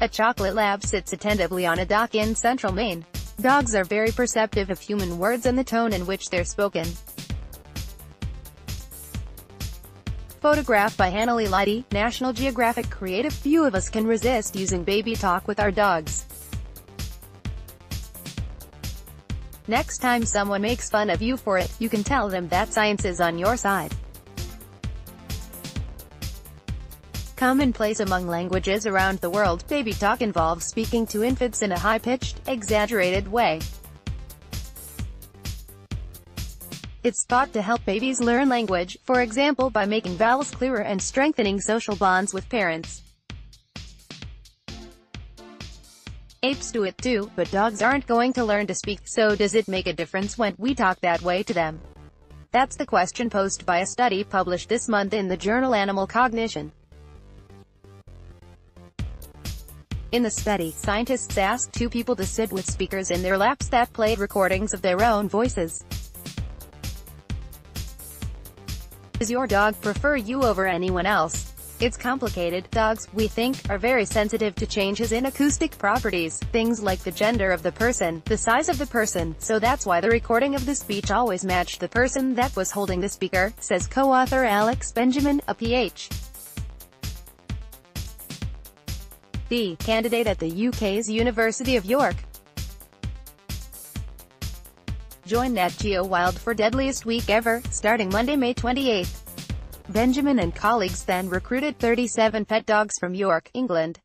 A chocolate lab sits attentively on a dock in central Maine. Dogs are very perceptive of human words and the tone in which they're spoken. Photograph by Hannele Lahti, National Geographic Creative Few of us can resist using baby talk with our dogs. Next time someone makes fun of you for it, you can tell them that science is on your side. Commonplace among languages around the world, baby talk involves speaking to infants in a high-pitched, exaggerated way. It's thought to help babies learn language, for example by making vowels clearer and strengthening social bonds with parents. Apes do it too, but dogs aren't going to learn to speak, so does it make a difference when we talk that way to them? That's the question posed by a study published this month in the journal Animal Cognition. In the study, scientists asked two people to sit with speakers in their laps that played recordings of their own voices. Does your dog prefer you over anyone else? It's complicated. Dogs, we think, are very sensitive to changes in acoustic properties, things like the gender of the person, the size of the person, so that's why the recording of the speech always matched the person that was holding the speaker, says co-author Alex Benjamin, a Ph.D. candidate at the UK's University of York. Join Nat Geo Wild for Deadliest Week Ever, starting Monday, May 28. Benjamin and colleagues then recruited 37 pet dogs from York, England.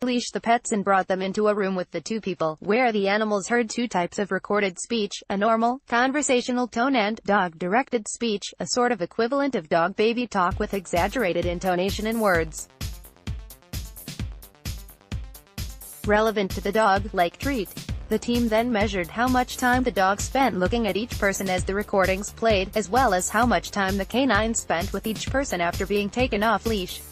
Leashed the pets and brought them into a room with the two people, where the animals heard two types of recorded speech, a normal, conversational tone and dog-directed speech, a sort of equivalent of dog-baby talk with exaggerated intonation and words. Relevant to the dog-like treat. The team then measured how much time the dog spent looking at each person as the recordings played, as well as how much time the canine spent with each person after being taken off leash.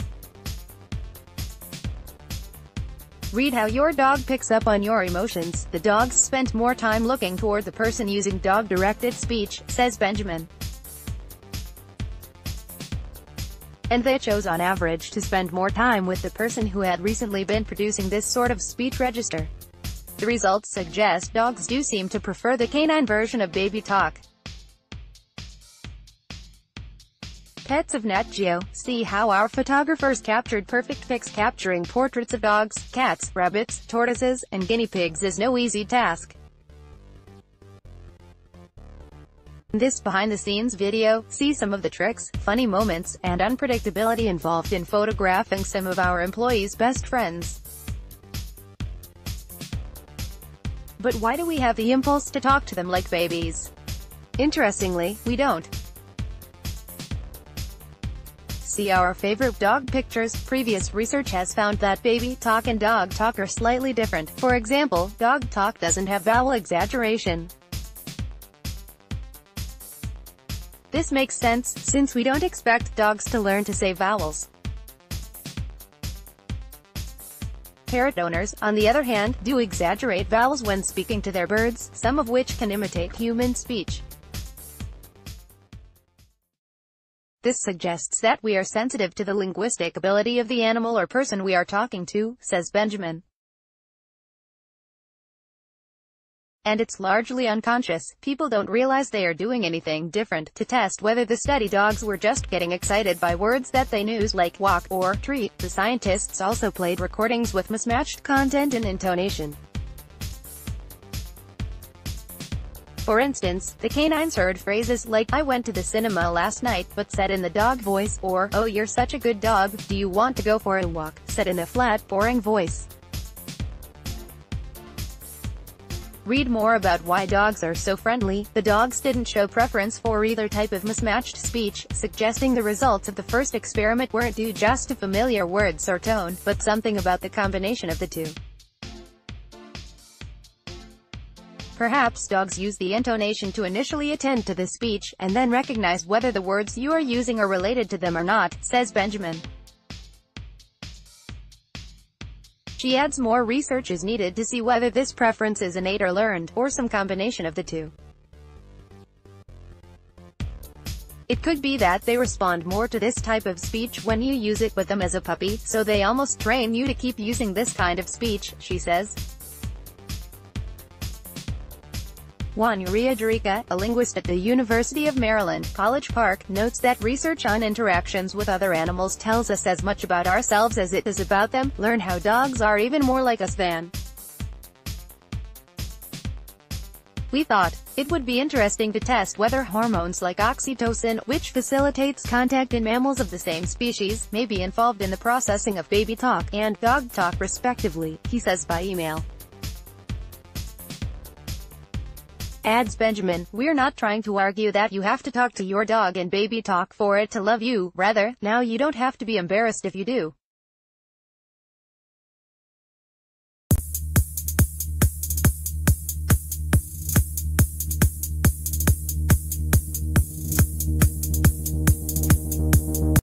Read how your dog picks up on your emotions. The dogs spent more time looking toward the person using dog-directed speech, says Benjamin. And they chose on average to spend more time with the person who had recently been producing this sort of speech register. The results suggest dogs do seem to prefer the canine version of baby talk. Pets of Nat Geo. See how our photographers captured perfect pics. Capturing portraits of dogs, cats, rabbits, tortoises, and guinea pigs is no easy task. In this behind-the-scenes video, see some of the tricks, funny moments, and unpredictability involved in photographing some of our employees' best friends. But why do we have the impulse to talk to them like babies? Interestingly, we don't. See our favorite dog pictures. Previous research has found that baby talk and dog talk are slightly different. For example, dog talk doesn't have vowel exaggeration. This makes sense, since we don't expect dogs to learn to say vowels. Parrot owners, on the other hand, do exaggerate vowels when speaking to their birds, some of which can imitate human speech. This suggests that we are sensitive to the linguistic ability of the animal or person we are talking to, says Benjamin. And it's largely unconscious. People don't realize they are doing anything different. To test whether the study dogs were just getting excited by words that they knew, like walk or treat, the scientists also played recordings with mismatched content and intonation. For instance, the canines heard phrases like, "I went to the cinema last night," but said in the dog voice, or, "Oh, you're such a good dog, do you want to go for a walk," said in a flat, boring voice. Read more about why dogs are so friendly. The dogs didn't show preference for either type of mismatched speech, suggesting the results of the first experiment weren't due just to familiar words or tone, but something about the combination of the two. Perhaps dogs use the intonation to initially attend to the speech, and then recognize whether the words you are using are related to them or not, says Benjamin. She adds more research is needed to see whether this preference is innate or learned, or some combination of the two. It could be that they respond more to this type of speech when you use it with them as a puppy, so they almost train you to keep using this kind of speech, she says. Juan Uriadrica, a linguist at the University of Maryland, College Park, notes that research on interactions with other animals tells us as much about ourselves as it does about them. Learn how dogs are even more like us than we thought. It would be interesting to test whether hormones like oxytocin, which facilitates contact in mammals of the same species, may be involved in the processing of baby talk and dog talk respectively, he says by email. Adds Benjamin, "We're not trying to argue that you have to talk to your dog in baby talk for it to love you. Rather, now you don't have to be embarrassed if you do.